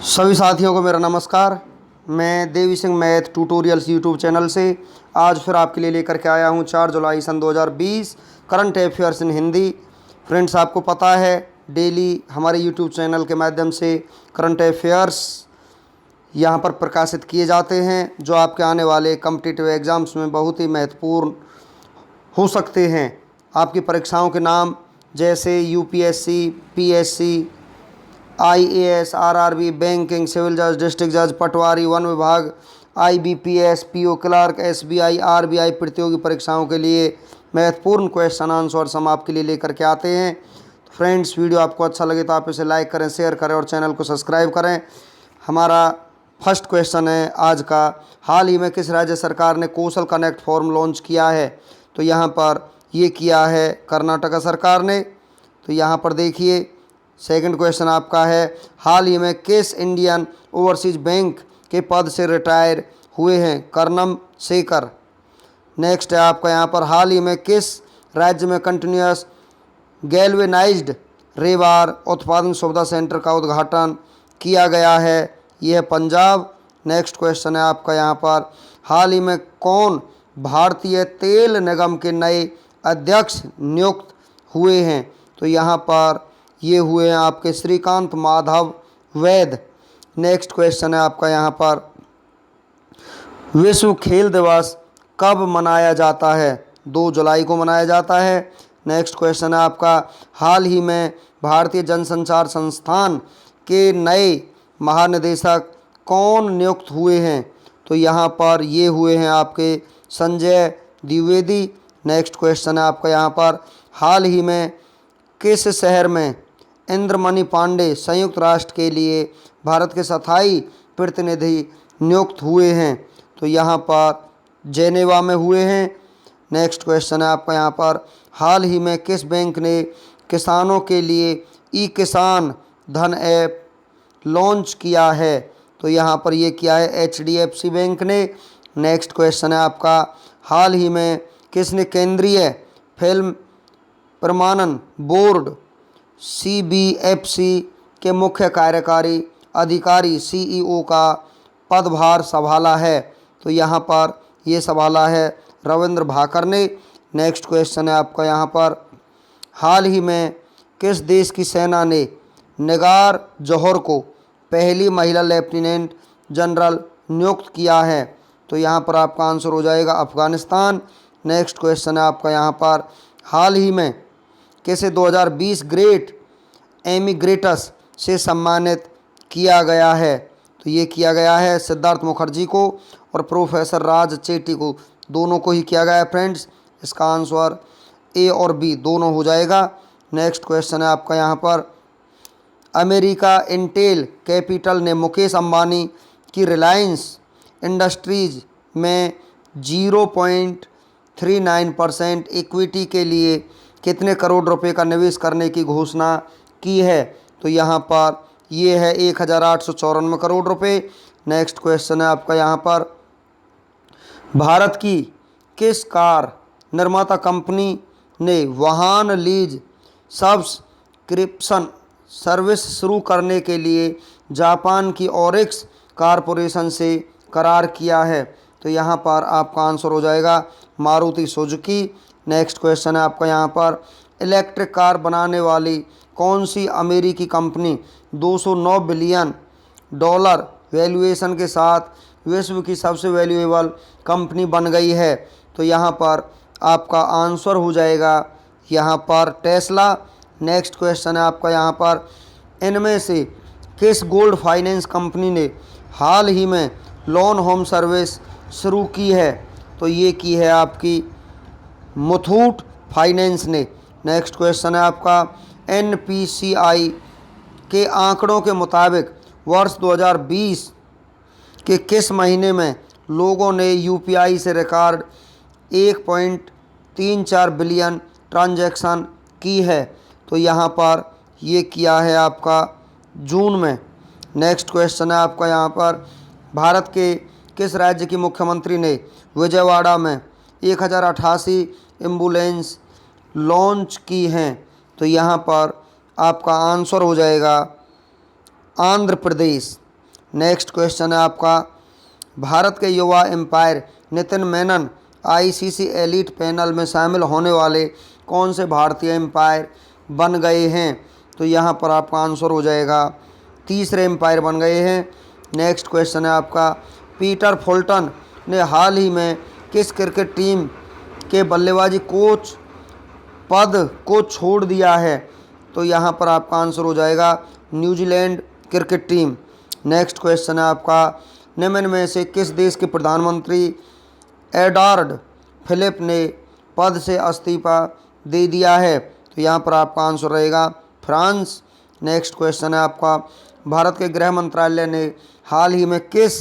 सभी साथियों को मेरा नमस्कार। मैं Devi Singh math tutorials YouTube channel से आज फिर आपके लिए लेकर के आया हूं 4 जुलाई सन 2020 current affairs in Hindi. Friends, आपको पता है डेली हमारे यूट्यूब चैनल के माध्यम से करंट अफेयर्स यहां पर प्रकाशित किए जाते हैं जो आपके आने वाले कॉम्पिटिटिव एग्ज़ाम्स में बहुत ही महत्वपूर्ण हो सकते हैं। आपकी परीक्षाओं के नाम जैसे UPSC, PSC, IAS, RRB, banking, civil जज, डिस्ट्रिक्ट जज, पटवारी, वन विभाग, IBPS, PO clerk, SBI, RBI प्रतियोगी परीक्षाओं के लिए महत्वपूर्ण क्वेश्चन आंसर्स हम आपके लिए लेकर के आते हैं। तो फ्रेंड्स, वीडियो आपको अच्छा लगे तो आप इसे लाइक करें, शेयर करें और चैनल को सब्सक्राइब करें। हमारा फर्स्ट क्वेश्चन है आज का, हाल ही में किस राज्य सरकार ने कौशल कनेक्ट फॉर्म लॉन्च किया है? तो यहाँ पर ये किया है कर्नाटक सरकार ने। तो यहाँ पर देखिए सेकंड क्वेश्चन आपका है, हाल ही में किस इंडियन ओवरसीज बैंक के पद से रिटायर हुए हैं? कर्णम शेखर। नेक्स्ट है आपका यहाँ पर, हाल ही में किस राज्य में कंटिन्यूस गैल्वेनाइज्ड रेबार उत्पादन सुविधा सेंटर का उद्घाटन किया गया है? यह है पंजाब। नेक्स्ट क्वेश्चन है आपका यहाँ पर, हाल ही में कौन भारतीय तेल निगम के नए अध्यक्ष नियुक्त हुए हैं? तो यहाँ पर ये हुए हैं आपके श्रीकांत माधव वैद। नेक्स्ट क्वेश्चन है आपका यहाँ पर, विश्व खेल दिवस कब मनाया जाता है? 2 जुलाई को मनाया जाता है। नेक्स्ट क्वेश्चन है आपका, हाल ही में भारतीय जनसंचार संस्थान के नए महानिदेशक कौन नियुक्त हुए हैं? तो यहाँ पर ये हुए हैं आपके संजय द्विवेदी। नेक्स्ट क्वेश्चन है आपका यहाँ पर, हाल ही में किस शहर में इंद्रमणि पांडे संयुक्त राष्ट्र के लिए भारत के स्थायी प्रतिनिधि नियुक्त हुए हैं? तो यहाँ पर जेनेवा में हुए हैं। नेक्स्ट क्वेश्चन है आपका यहाँ पर, हाल ही में किस बैंक ने किसानों के लिए ई किसान धन ऐप लॉन्च किया है? तो यहाँ पर ये किया है एचडीएफसी बैंक ने। नेक्स्ट क्वेश्चन है आपका, हाल ही में किसने केंद्रीय फिल्म प्रमाणन बोर्ड सीबीएफसी के मुख्य कार्यकारी अधिकारी सीईओ का पदभार संभाला है? तो यहाँ पर ये संभाला है रविंद्र भाकर ने। नेक्स्ट क्वेश्चन है आपका यहाँ पर, हाल ही में किस देश की सेना ने निगार जौहर को पहली महिला लेफ्टिनेंट जनरल नियुक्त किया है? तो यहाँ पर आपका आंसर हो जाएगा अफगानिस्तान। नेक्स्ट क्वेश्चन है आपका यहाँ पर, हाल ही में किसे 2020 ग्रेट एमिग्रेटस से सम्मानित किया गया है? तो ये किया गया है सिद्धार्थ मुखर्जी को और प्रोफेसर राज चेट्टी को, दोनों को ही किया गया है। फ्रेंड्स, इसका आंसर ए और बी दोनों हो जाएगा। नेक्स्ट क्वेश्चन है आपका यहाँ पर, अमेरिका इंटेल कैपिटल ने मुकेश अंबानी की रिलायंस इंडस्ट्रीज में 0.39% इक्विटी के लिए कितने करोड़ रुपए का निवेश करने की घोषणा की है? तो यहाँ पर ये है 1894 करोड़ रुपए। नेक्स्ट क्वेश्चन है आपका यहाँ पर, भारत की किस कार निर्माता कंपनी ने वाहन लीज सब्सक्रिप्शन सर्विस शुरू करने के लिए जापान की ओरिक्स कारपोरेशन से करार किया है? तो यहाँ पर आपका आंसर हो जाएगा मारुति सुजुकी। नेक्स्ट क्वेश्चन है आपका यहाँ पर, इलेक्ट्रिक कार बनाने वाली कौन सी अमेरिकी कंपनी 209 बिलियन डॉलर वैल्यूएशन के साथ विश्व की सबसे वैल्यूएबल कंपनी बन गई है? तो यहाँ पर आपका आंसर हो जाएगा यहाँ पर टेस्ला। नेक्स्ट क्वेश्चन है आपका यहाँ पर, इनमें से किस गोल्ड फाइनेंस कंपनी ने हाल ही में लोन होम सर्विस शुरू की है? तो ये की है आपकी मुथूट फाइनेंस ने। नेक्स्ट क्वेश्चन है आपका, एनपीसीआई के आंकड़ों के मुताबिक वर्ष 2020 के किस महीने में लोगों ने यूपीआई से रिकॉर्ड 1.34 बिलियन ट्रांजैक्शन की है? तो यहाँ पर ये किया है आपका जून में। नेक्स्ट क्वेश्चन है आपका यहाँ पर, भारत के किस राज्य की मुख्यमंत्री ने विजयवाड़ा में 1088 एम्बुलेंस लॉन्च की हैं? तो यहाँ पर आपका आंसर हो जाएगा आंध्र प्रदेश। नेक्स्ट क्वेश्चन है आपका, भारत के युवा umpire Nitin Menon ICC elite panel में शामिल होने वाले कौन से भारतीय एम्पायर बन गए हैं? तो यहाँ पर आपका आंसर हो जाएगा तीसरे एम्पायर बन गए हैं। नेक्स्ट क्वेश्चन है आपका, पीटर फुलटन ने हाल ही में किस क्रिकेट टीम के बल्लेबाजी कोच पद को छोड़ दिया है? तो यहाँ पर आपका आंसर हो जाएगा New Zealand cricket team. Next question है आपका, निम्न में से किस देश के प्रधानमंत्री एडवार्ड फिलिप ने पद से इस्तीफा दे दिया है? तो यहाँ पर आपका आंसर रहेगा फ्रांस। नेक्स्ट क्वेश्चन है आपका, भारत के गृह मंत्रालय ने हाल ही में किस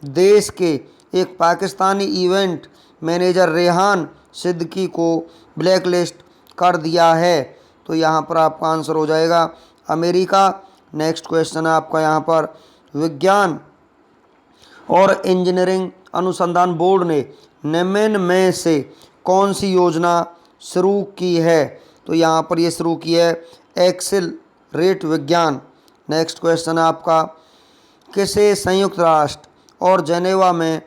देश के एक पाकिस्तानी इवेंट मैनेजर रेहान सिद्दीकी को ब्लैकलिस्ट कर दिया है? तो यहाँ पर आपका आंसर हो जाएगा अमेरिका। नेक्स्ट क्वेश्चन है आपका यहाँ पर, विज्ञान और इंजीनियरिंग अनुसंधान बोर्ड ने निम्न में से कौन सी योजना शुरू की है? तो यहाँ पर ये शुरू की है एक्सेलरेट विज्ञान। नेक्स्ट क्वेश्चन है आपका, किसे संयुक्त राष्ट्र और जेनेवा में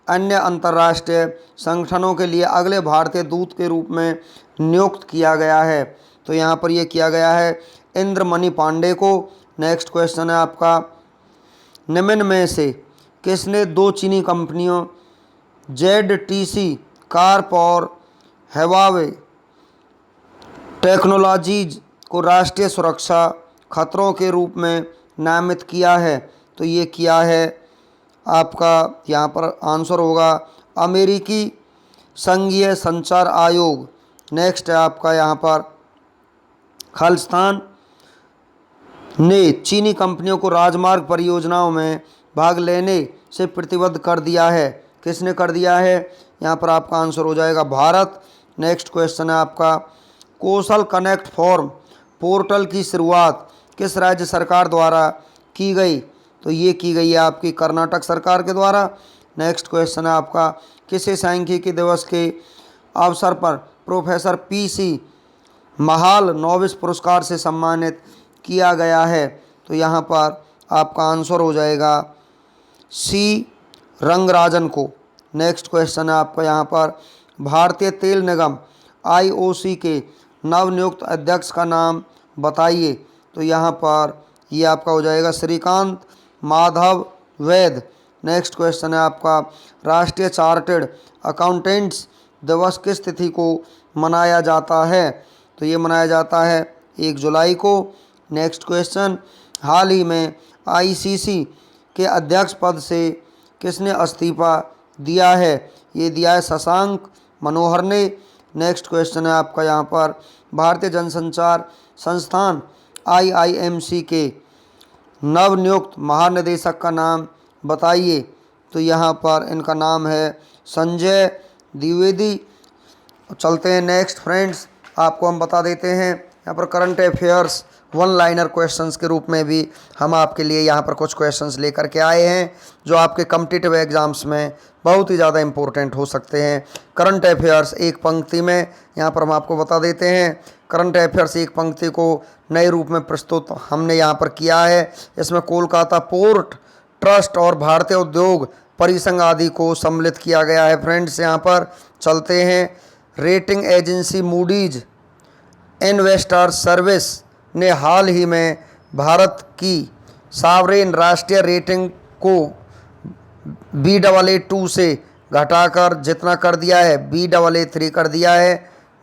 अन्य अंतर्राष्ट्रीय संगठनों के लिए अगले भारतीय दूत के रूप में नियुक्त किया गया है? तो यहाँ पर ये किया गया है इंद्रमणि पांडे को। नेक्स्ट क्वेश्चन है आपका, निम्न में से किसने दो चीनी कंपनियों ZTC कार्प और हवावे टेक्नोलॉजीज को राष्ट्रीय सुरक्षा खतरों के रूप में नामित किया है? तो ये किया है आपका, यहाँ पर आंसर होगा अमेरिकी संघीय संचार आयोग। नेक्स्ट है आपका यहाँ पर, खालिस्तान ने चीनी कंपनियों को राजमार्ग परियोजनाओं में भाग लेने से प्रतिबद्ध कर दिया है। किसने कर दिया है? यहाँ पर आपका आंसर हो जाएगा भारत। नेक्स्ट क्वेश्चन है आपका, कौशल कनेक्ट फॉर्म पोर्टल की शुरुआत किस राज्य सरकार द्वारा की गई? तो ये की गई है आपकी कर्नाटक सरकार के द्वारा। नेक्स्ट क्वेश्चन है आपका, किसे सांख्यिकी दिवस के अवसर पर प्रोफेसर PC महाल नोबेल पुरस्कार से सम्मानित किया गया है? तो यहाँ पर आपका आंसर हो जाएगा C रंगराजन को। नेक्स्ट क्वेश्चन है आपका यहाँ पर, भारतीय तेल निगम IOC के नवनियुक्त अध्यक्ष का नाम बताइए? तो यहाँ पर ये आपका हो जाएगा श्रीकांत माधव वैद। नेक्स्ट क्वेश्चन है आपका, राष्ट्रीय चार्टर्ड अकाउंटेंट्स दिवस किस तिथि को मनाया जाता है? तो ये मनाया जाता है 1 जुलाई को। नेक्स्ट क्वेश्चन, हाल ही में ICC के अध्यक्ष पद से किसने इस्तीफा दिया है? ये दिया है शशांक मनोहर ने। नेक्स्ट क्वेश्चन है आपका यहाँ पर, भारतीय जनसंचार संस्थान IIMC के नवनियुक्त महानिदेशक का नाम बताइए? तो यहाँ पर इनका नाम है संजय द्विवेदी। चलते हैं नेक्स्ट फ्रेंड्स, आपको हम बता देते हैं यहाँ पर current affairs one liner questions के रूप में भी हम आपके लिए यहाँ पर कुछ क्वेश्चंस लेकर के आए हैं जो आपके कॉम्पिटिटिव एग्जाम्स में बहुत ही ज़्यादा इंपॉर्टेंट हो सकते हैं। करंट अफेयर्स एक पंक्ति में यहाँ पर हम आपको बता देते हैं। करंट अफेयर्स एक पंक्ति को नए रूप में प्रस्तुत हमने यहाँ पर किया है। इसमें कोलकाता पोर्ट ट्रस्ट और भारतीय उद्योग परिसंघ आदि को सम्मिलित किया गया है। फ्रेंड्स यहाँ पर चलते हैं, rating agency Moody's investors service ने हाल ही में भारत की सॉवरेन राष्ट्रीय रेटिंग को Baa2 से घटाकर जितना कर दिया है Baa3 कर दिया है।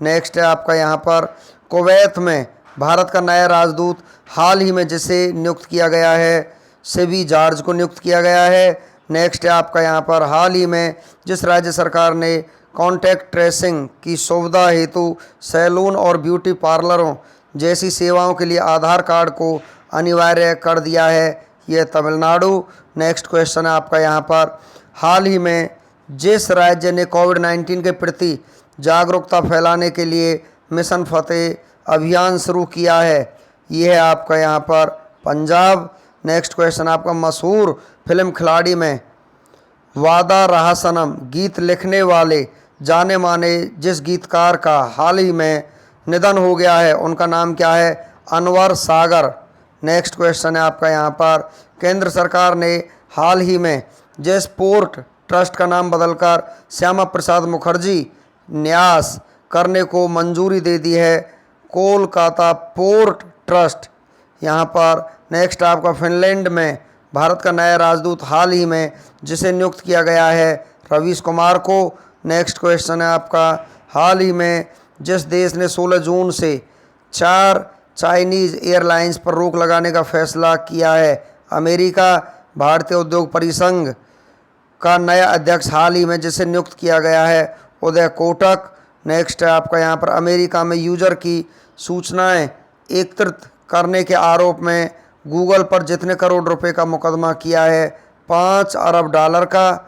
नेक्स्ट है आपका यहाँ पर, कुवैत में भारत का नया राजदूत हाल ही में जिसे नियुक्त किया गया है सेबी जॉर्ज को नियुक्त किया गया है। नेक्स्ट है आपका यहाँ पर, हाल ही में जिस राज्य सरकार ने कॉन्टैक्ट ट्रेसिंग की सुविधा हेतु सैलून और ब्यूटी पार्लरों जैसी सेवाओं के लिए आधार कार्ड को अनिवार्य कर दिया है, यह तमिलनाडु। नेक्स्ट क्वेश्चन है आपका यहाँ पर, हाल ही में जिस राज्य ने कोविड-19 के प्रति जागरूकता फैलाने के लिए मिशन फतेह अभियान शुरू किया है, यह है आपका यहाँ पर पंजाब। नेक्स्ट क्वेश्चन आपका, मशहूर फिल्म खिलाड़ी में वादा रहा सनम गीत लिखने वाले जाने माने जिस गीतकार का हाल ही में निधन हो गया है उनका नाम क्या है? अनवर सागर। नेक्स्ट क्वेश्चन है आपका यहाँ पर, केंद्र सरकार ने हाल ही में जिस पोर्ट ट्रस्ट का नाम बदलकर श्यामा प्रसाद मुखर्जी न्यास करने को मंजूरी दे दी है, कोलकाता पोर्ट ट्रस्ट। यहाँ पर नेक्स्ट आपका, फिनलैंड में भारत का नया राजदूत हाल ही में जिसे नियुक्त किया गया है, रवीश कुमार को। नेक्स्ट क्वेश्चन है आपका, हाल ही में जिस देश ने 16 जून से 4 चाइनीज़ एयरलाइंस पर रोक लगाने का फैसला किया है, अमेरिका। भारतीय उद्योग परिसंघ का नया अध्यक्ष हाल ही में जिसे नियुक्त किया गया है, उदय कोटक। नेक्स्ट है आपका यहाँ पर, अमेरिका में यूजर की सूचनाएं एकत्रित करने के आरोप में गूगल पर जितने करोड़ रुपए का मुकदमा किया है, 5 अरब डॉलर का।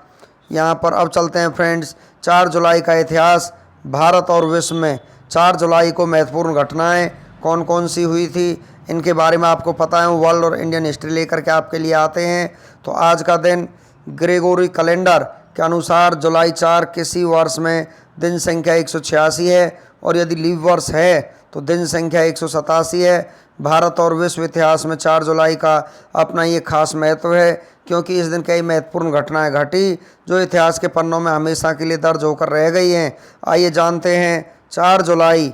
यहाँ पर अब चलते हैं फ्रेंड्स, 4 जुलाई का इतिहास। भारत और विश्व में 4 जुलाई को महत्वपूर्ण घटनाएं कौन कौन सी हुई थी, इनके बारे में आपको पता है। वर्ल्ड और इंडियन हिस्ट्री लेकर के आपके लिए आते हैं। तो आज का दिन ग्रेगोरी कैलेंडर के अनुसार जुलाई 4 किसी वर्ष में दिन संख्या 186 है, और यदि लीव वर्ष है तो दिन संख्या 187 है। भारत और विश्व इतिहास में 4 जुलाई का अपना ये खास महत्व है, क्योंकि इस दिन कई महत्वपूर्ण घटनाएं घटी जो इतिहास के पन्नों में हमेशा के लिए दर्ज होकर रह गई हैं। आइए जानते हैं 4 जुलाई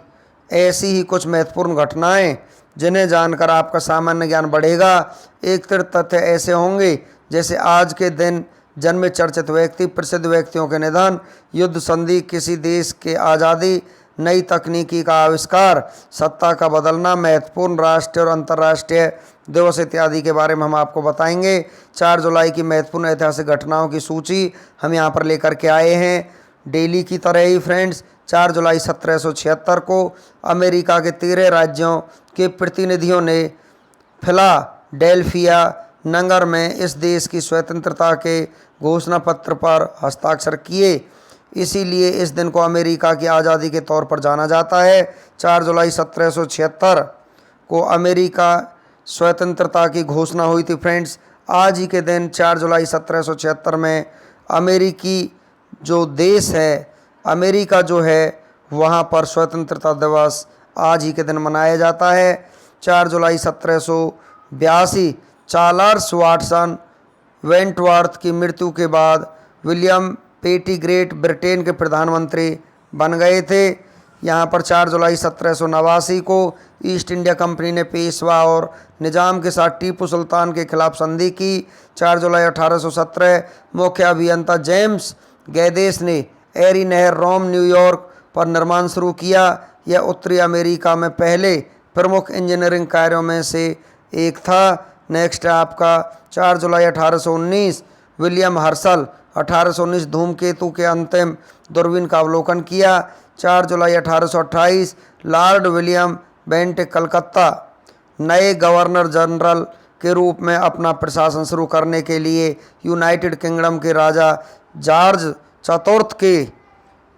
ऐसी ही कुछ महत्वपूर्ण घटनाएं जिन्हें जानकर आपका सामान्य ज्ञान बढ़ेगा। एक तथ्य ऐसे होंगे जैसे आज के दिन जन्मे चर्चित व्यक्ति, प्रसिद्ध व्यक्तियों के निधन, युद्ध संधि, किसी देश के आज़ादी, नई तकनीकी का आविष्कार, सत्ता का बदलना, महत्वपूर्ण राष्ट्रीय और अंतर्राष्ट्रीय दिवस इत्यादि के बारे में हम आपको बताएंगे। 4 जुलाई की महत्वपूर्ण ऐतिहासिक घटनाओं की सूची हम यहाँ पर लेकर के आए हैं डेली की तरह ही फ्रेंड्स। 4 जुलाई 1776 को अमेरिका के 13 राज्यों के प्रतिनिधियों ने फिलाडेल्फिया नगर में इस देश की स्वतंत्रता के घोषणा पत्र पर हस्ताक्षर किए। इसीलिए इस दिन को अमेरिका की आज़ादी के तौर पर जाना जाता है। 4 जुलाई 1776 को अमेरिका स्वतंत्रता की घोषणा हुई थी फ्रेंड्स। आज ही के दिन 4 जुलाई 1776 में अमेरिकी जो देश है, अमेरिका जो है, वहाँ पर स्वतंत्रता दिवस आज ही के दिन मनाया जाता है। 4 जुलाई 1782 चार्ल्स वाटसन वेंटवर्थ की मृत्यु के बाद विलियम पेटी ग्रेट ब्रिटेन के प्रधानमंत्री बन गए थे। यहाँ पर 4 जुलाई 1789 को ईस्ट इंडिया कंपनी ने पेशवा और निज़ाम के साथ टीपू सुल्तान के खिलाफ संधि की। 4 जुलाई 1817 मुख्य अभियंता जेम्स गैदेस ने एरी नहर रोम न्यूयॉर्क पर निर्माण शुरू किया। यह उत्तरी अमेरिका में पहले प्रमुख इंजीनियरिंग कार्यों में से एक था। नेक्स्ट है आपका 4 जुलाई 1819 विलियम हर्शल 1819 धूमकेतु के अंतिम दूरबीन का अवलोकन किया। 4 जुलाई 1828 लॉर्ड विलियम बेंट कलकत्ता नए गवर्नर जनरल के रूप में अपना प्रशासन शुरू करने के लिए यूनाइटेड किंगडम के राजा जॉर्ज चतुर्थ के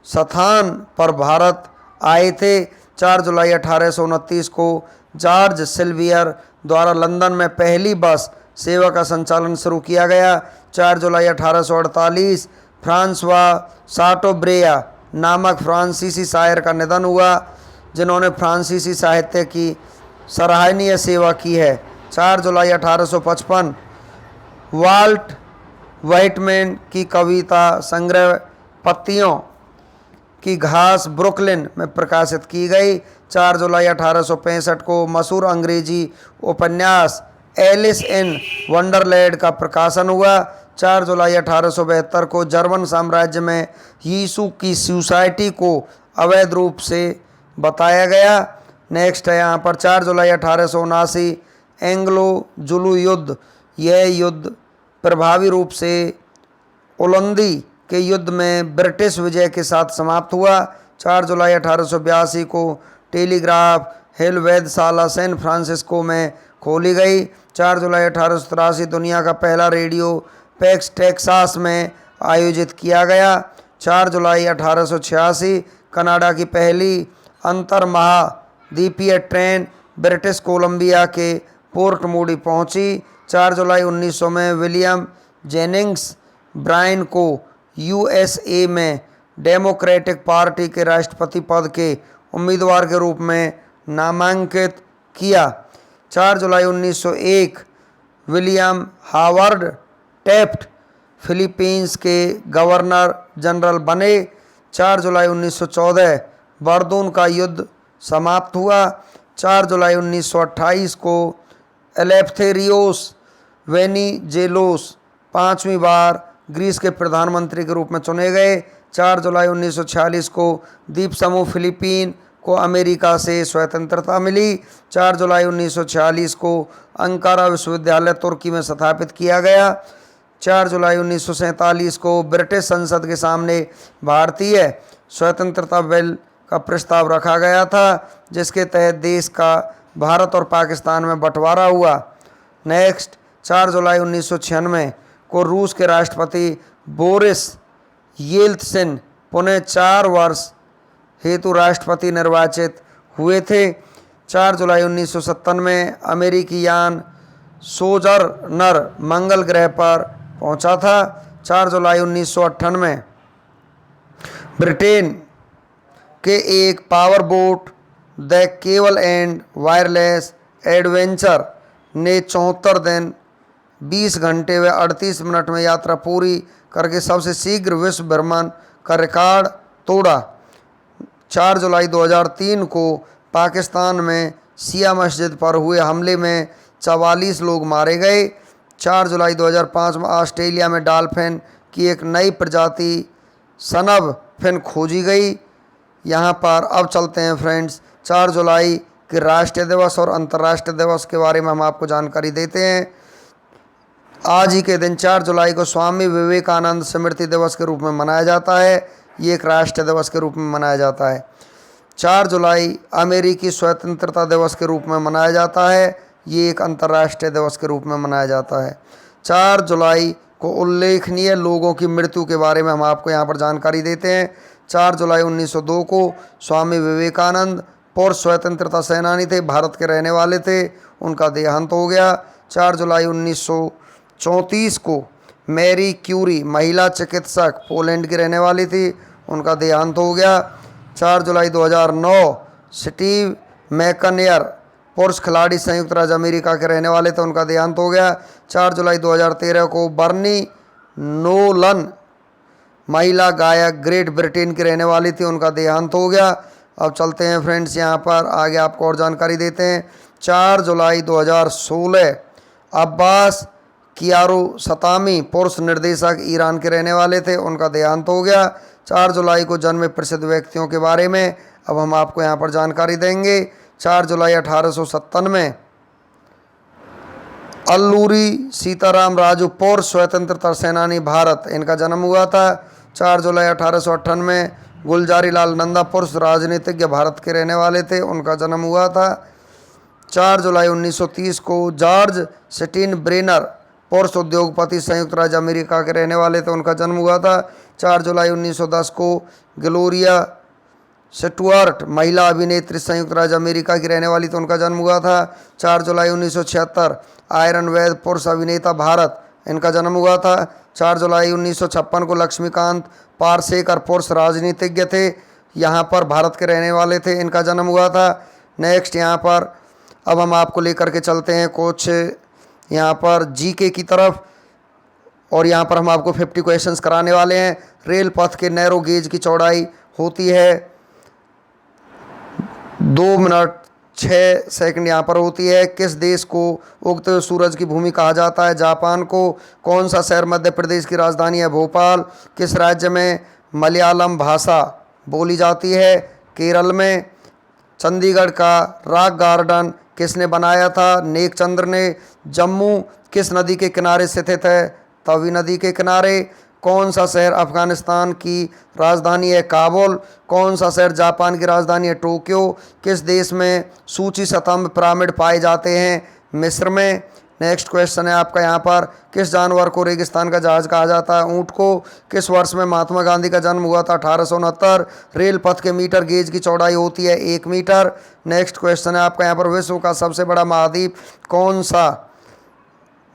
स्थान पर भारत आए थे। 4 जुलाई 1829 को जॉर्ज सिल्वियर द्वारा लंदन में पहली बस सेवा का संचालन शुरू किया गया। 4 जुलाई 1848 फ्रांसवा साटोब्रेया नामक फ्रांसीसी शायर का निधन हुआ, जिन्होंने फ्रांसीसी साहित्य की सराहनीय सेवा की है। 4 जुलाई 1855 वाल्ट व्हाइटमैन की कविता संग्रह पत्तियों की घास ब्रुकलिन में प्रकाशित की गई। 4 जुलाई 1865 को मशहूर अंग्रेजी उपन्यास एलिस इन वंडरलैंड का प्रकाशन हुआ। 4 जुलाई 1872 को जर्मन साम्राज्य में यीशु की सोसाइटी को अवैध रूप से बताया गया। नेक्स्ट है यहाँ पर 4 जुलाई 1879 एंग्लो जुलू युद्ध। यह युद्ध प्रभावी रूप से ओलंदी के युद्ध में ब्रिटिश विजय के साथ समाप्त हुआ। 4 जुलाई 1882 को टेलीग्राफ हिल वेधशाला सैन फ्रांसिस्को में खोली गई। 4 जुलाई 1883 दुनिया का पहला रेडियो पैक्स टेक्सास में आयोजित किया गया। 4 जुलाई 1886 कनाडा की पहली अंतर महाद्वीपीय ट्रेन ब्रिटिश कोलंबिया के पोर्ट मूडी पहुंची। 4 जुलाई 1900 में विलियम जेनिंग्स ब्रायन को यूएसए में डेमोक्रेटिक पार्टी के राष्ट्रपति पद के उम्मीदवार के रूप में नामांकित किया। 4 जुलाई 1901 विलियम हावर्ड टैफ्ट फिलीपींस के गवर्नर जनरल बने। 4 जुलाई 1914 वर्दोन का युद्ध समाप्त हुआ। 4 जुलाई 1928 को एलेफ्थेरियोस वेनिजेलोस 5वीं बार ग्रीस के प्रधानमंत्री के रूप में चुने गए। 4 जुलाई 1946 को द्वीप समूह फिलीपीन को अमेरिका से स्वतंत्रता मिली। 4 जुलाई 1946 को अंकारा विश्वविद्यालय तुर्की में स्थापित किया गया। 4 जुलाई 1947 को ब्रिटिश संसद के सामने भारतीय स्वतंत्रता बिल का प्रस्ताव रखा गया था, जिसके तहत देश का भारत और पाकिस्तान में बंटवारा हुआ। नेक्स्ट, 4 जुलाई 1996 को रूस के राष्ट्रपति बोरिस येल्त्सिन पुनः 4 वर्ष हेतु राष्ट्रपति निर्वाचित हुए थे। 4 जुलाई 1997 में अमेरिकी यान सोजर्नर मंगल ग्रह पर पहुंचा था। 4 जुलाई 1998 ब्रिटेन के एक power boat the cable and wireless adventure ने 74 दिन 20 घंटे व 38 मिनट में यात्रा पूरी करके सबसे शीघ्र विश्व भ्रमण का रिकॉर्ड तोड़ा। 4 जुलाई 2003 को पाकिस्तान में शिया मस्जिद पर हुए हमले में 44 लोग मारे गए। 4 जुलाई 2005 में ऑस्ट्रेलिया में डॉल्फिन की एक नई प्रजाति सनब फिन खोजी गई। यहाँ पर अब चलते हैं फ्रेंड्स 4 जुलाई के राष्ट्रीय दिवस और अंतर्राष्ट्रीय दिवस के बारे में हम आपको जानकारी देते हैं। आज ही के दिन 4 जुलाई को स्वामी विवेकानंद स्मृति दिवस के रूप में मनाया जाता है। ये एक राष्ट्रीय दिवस के रूप में मनाया जाता है। 4 जुलाई अमेरिकी स्वतंत्रता दिवस के रूप में मनाया जाता है। ये एक अंतर्राष्ट्रीय दिवस के रूप में मनाया जाता है। 4 जुलाई को उल्लेखनीय लोगों की मृत्यु के बारे में हम आपको यहाँ पर जानकारी देते हैं। 4 जुलाई 1902 को स्वामी विवेकानंद पूर्व स्वतंत्रता सेनानी थे, भारत के रहने वाले थे, उनका देहांत हो गया। 4 जुलाई 1934 को मैरी क्यूरी महिला चिकित्सक पोलैंड की रहने वाली थी, उनका देहांत हो गया। 4 जुलाई 2009 स्टीव मैकनेयर पुरुष खिलाड़ी संयुक्त राज्य अमेरिका के रहने वाले थे, उनका देहांत हो गया। 4 जुलाई 2013 को बर्नी नोलन महिला गायक ग्रेट ब्रिटेन की रहने वाली थी, उनका देहांत हो गया। अब चलते हैं फ्रेंड्स यहाँ पर आगे आपको और जानकारी देते हैं। 4 जुलाई 2016 अब्बास कियारोसतामी पुरुष निर्देशक ईरान के रहने वाले थे, उनका देहांत हो गया। 4 जुलाई को जन्मे प्रसिद्ध व्यक्तियों के बारे में अब हम आपको यहाँ पर जानकारी देंगे। 4 जुलाई 1897 अल्लूरी सीताराम राजू पूर्व स्वतंत्रता सेनानी भारत, इनका जन्म हुआ था। 4 जुलाई 1898 गुलजारी लाल नंदा पुरुष राजनीतिज्ञ भारत के रहने वाले थे, उनका जन्म हुआ था। 4 जुलाई 1930 को जॉर्ज स्टीन ब्रेनर पुरुष उद्योगपति संयुक्त राज्य अमेरिका के रहने वाले थे, उनका जन्म हुआ था। 4 जुलाई 1910 को ग्लोरिया स्टुअर्ट महिला अभिनेत्री संयुक्त राज्य अमेरिका की रहने वाली थी, उनका जन्म हुआ था। 4 जुलाई 1976 आयरन वैद पुरुष अभिनेता भारत, इनका जन्म हुआ था। 4 जुलाई 1956 को लक्ष्मीकांत पारसेकर पुरुष राजनीतिज्ञ थे, यहाँ पर भारत के रहने वाले थे, इनका जन्म हुआ था। नेक्स्ट यहाँ पर अब हम आपको लेकर के चलते हैं कुछ यहाँ पर जीके की तरफ, और यहाँ पर हम आपको 50 क्वेश्चंस कराने वाले हैं। रेल पथ के नैरो गेज की चौड़ाई होती है 2 मिनट 6 सेकंड यहाँ पर होती है। किस देश को उगते हुए सूरज की भूमि कहा जाता है? जापान को। कौन सा शहर मध्य प्रदेश की राजधानी है? भोपाल। किस राज्य में मलयालम भाषा बोली जाती है? केरल में। चंडीगढ़ का रॉक गार्डन किसने बनाया था? नेकचंद्र ने। जम्मू किस नदी के किनारे स्थित है? तवी नदी के किनारे। कौन सा शहर अफगानिस्तान की राजधानी है? काबुल। कौन सा शहर जापान की राजधानी है? टोक्यो। किस देश में सूची स्तंभ पिरामिड पाए जाते हैं? मिस्र में। नेक्स्ट क्वेश्चन है आपका यहाँ पर, किस जानवर को रेगिस्तान का जहाज कहा जाता है? ऊँट को। किस वर्ष में महात्मा गांधी का जन्म हुआ था? 1869। रेल पथ के मीटर गेज की चौड़ाई होती है 1 मीटर। नेक्स्ट क्वेश्चन है आपका यहाँ पर, विश्व का सबसे बड़ा महाद्वीप कौन सा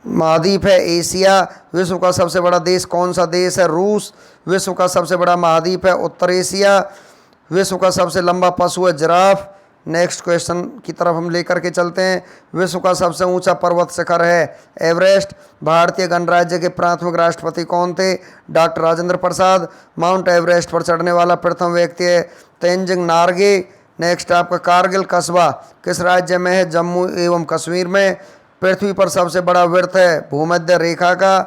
महाद्वीप है? एशिया। विश्व का सबसे बड़ा देश कौन सा देश है? रूस। विश्व का सबसे बड़ा महाद्वीप है उत्तर एशिया। विश्व का सबसे लंबा पशु है जिराफ। नेक्स्ट क्वेश्चन की तरफ हम लेकर के चलते हैं। विश्व का सबसे ऊंचा पर्वत शिखर है एवरेस्ट। भारतीय गणराज्य के प्राथमिक राष्ट्रपति कौन थे? Doctor Rajendra Prasad. Mount Everest पर चढ़ने वाला प्रथम व्यक्ति है तेंजिंग नार्गे। नेक्स्ट आपका कारगिल कस्बा किस राज्य में है? जम्मू एवं कश्मीर में। पृथ्वी पर सबसे बड़ा वृत्त है भूमध्य रेखा का।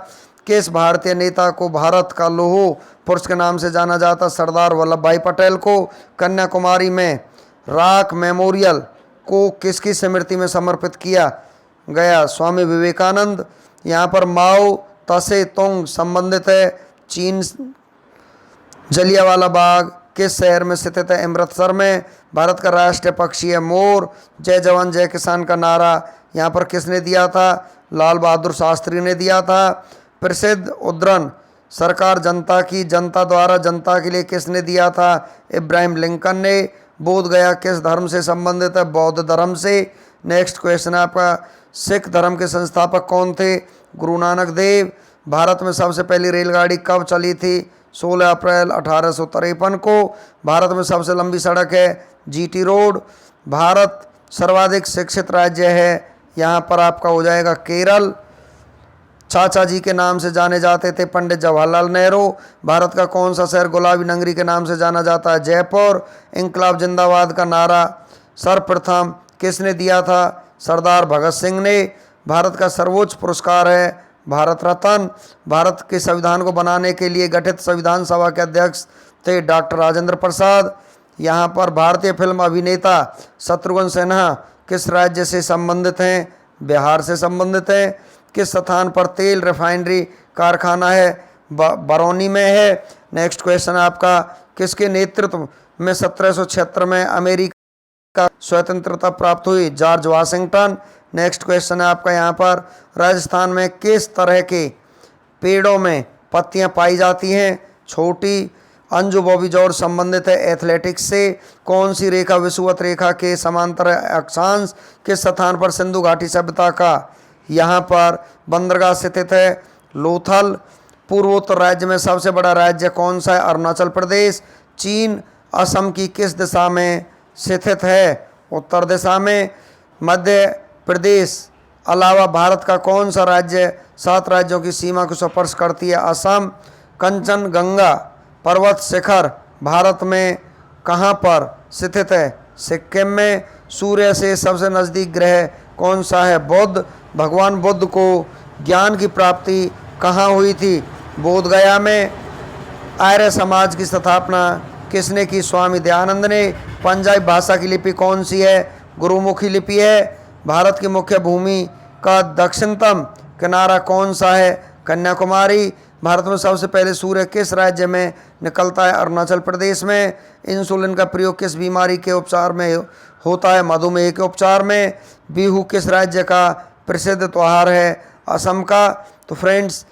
किस भारतीय नेता को भारत का लौह पुरुष के नाम से जाना जाता? सरदार वल्लभ भाई पटेल को। कन्याकुमारी में रॉक मेमोरियल को किसकी स्मृति में समर्पित किया गया? स्वामी विवेकानंद। यहाँ पर माओ तसे तुंग संबंधित है चीन। जलियांवाला बाग किस शहर में स्थित है? अमृतसर में। भारत का राष्ट्रीय पक्षी है मोर। जय जवान जय किसान का नारा यहाँ पर किसने दिया था? लाल बहादुर शास्त्री ने दिया था। प्रसिद्ध उद्धरण सरकार जनता की जनता द्वारा जनता के लिए किसने दिया था? इब्राहिम लिंकन ने। बोध गया किस धर्म से संबंधित है? बौद्ध धर्म से। नेक्स्ट क्वेश्चन है आपका सिख धर्म के संस्थापक कौन थे? गुरु नानक देव। भारत में सबसे पहली रेलगाड़ी कब चली थी? 16 अप्रैल 1853 को। भारत में सबसे लंबी सड़क है जीटी रोड। भारत सर्वाधिक शिक्षित राज्य है, यहाँ पर आपका हो जाएगा केरल। चाचा जी के नाम से जाने जाते थे पंडित जवाहरलाल नेहरू। भारत का कौन सा शहर गुलाबी नगरी के नाम से जाना जाता है? जयपुर। इंकलाब जिंदाबाद का नारा सर्वप्रथम किसने दिया था? सरदार भगत सिंह ने। भारत का सर्वोच्च पुरस्कार है भारत रत्न। भारत के संविधान को बनाने के लिए गठित संविधान सभा के अध्यक्ष थे डॉक्टर राजेंद्र प्रसाद। यहाँ पर भारतीय फिल्म अभिनेता शत्रुघ्न सिन्हा किस राज्य से संबंधित हैं? बिहार से संबंधित हैं। किस स्थान पर तेल रिफाइनरी कारखाना है? बरौनी में है। नेक्स्ट क्वेश्चन आपका किसके नेतृत्व में 1776 में अमेरिका स्वतंत्रता प्राप्त हुई? George Washington. नेक्स्ट क्वेश्चन है आपका यहाँ पर राजस्थान में किस तरह के पेड़ों में पत्तियाँ पाई जाती हैं? छोटी। अंजू बॉबी जॉर्ज संबंधित है एथलेटिक्स से। कौन सी रेखा विषुवत रेखा के समांतर है? अक्षांश। किस स्थान पर सिंधु घाटी सभ्यता का यहाँ पर बंदरगाह स्थित है? लोथल। पूर्वोत्तर राज्य में सबसे बड़ा राज्य कौन सा है? अरुणाचल प्रदेश। चीन असम की किस दिशा में स्थित है? उत्तर दिशा में। मध्य प्रदेश अलावा भारत का कौन सा राज्य 7 राज्यों की सीमा को स्पर्श करती है? असम। कंचनजंगा पर्वत शिखर भारत में कहाँ पर स्थित है? सिक्किम में। सूर्य से सबसे नज़दीक ग्रह कौन सा है? बुध। भगवान बुद्ध को ज्ञान की प्राप्ति कहाँ हुई थी? बोध गया में। आर्य समाज की स्थापना किसने की? स्वामी दयानंद ने। पंजाबी भाषा की लिपि कौन सी है? गुरुमुखी लिपि है। भारत की मुख्य भूमि का दक्षिणतम किनारा कौन सा है? कन्याकुमारी। भारत में सबसे पहले सूर्य किस राज्य में निकलता है? अरुणाचल प्रदेश में। इंसुलिन का प्रयोग किस बीमारी के उपचार में होता है? मधुमेह के उपचार में। बिहू किस राज्य का प्रसिद्ध त्यौहार है? असम का। तो फ्रेंड्स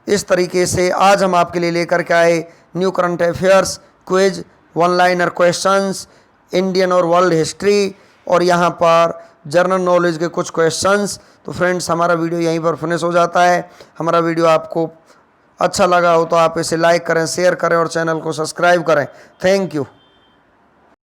इस तरीके से आज हम आपके लिए लेकर के आए new current affairs quiz, one liner questions, Indian और वर्ल्ड हिस्ट्री और यहाँ पर जनरल नॉलेज के कुछ क्वेश्चंस। तो फ्रेंड्स हमारा वीडियो यहीं पर फिनिश हो जाता है। हमारा वीडियो आपको अच्छा लगा हो तो आप इसे लाइक करें, शेयर करें और चैनल को सब्सक्राइब करें। Thank you.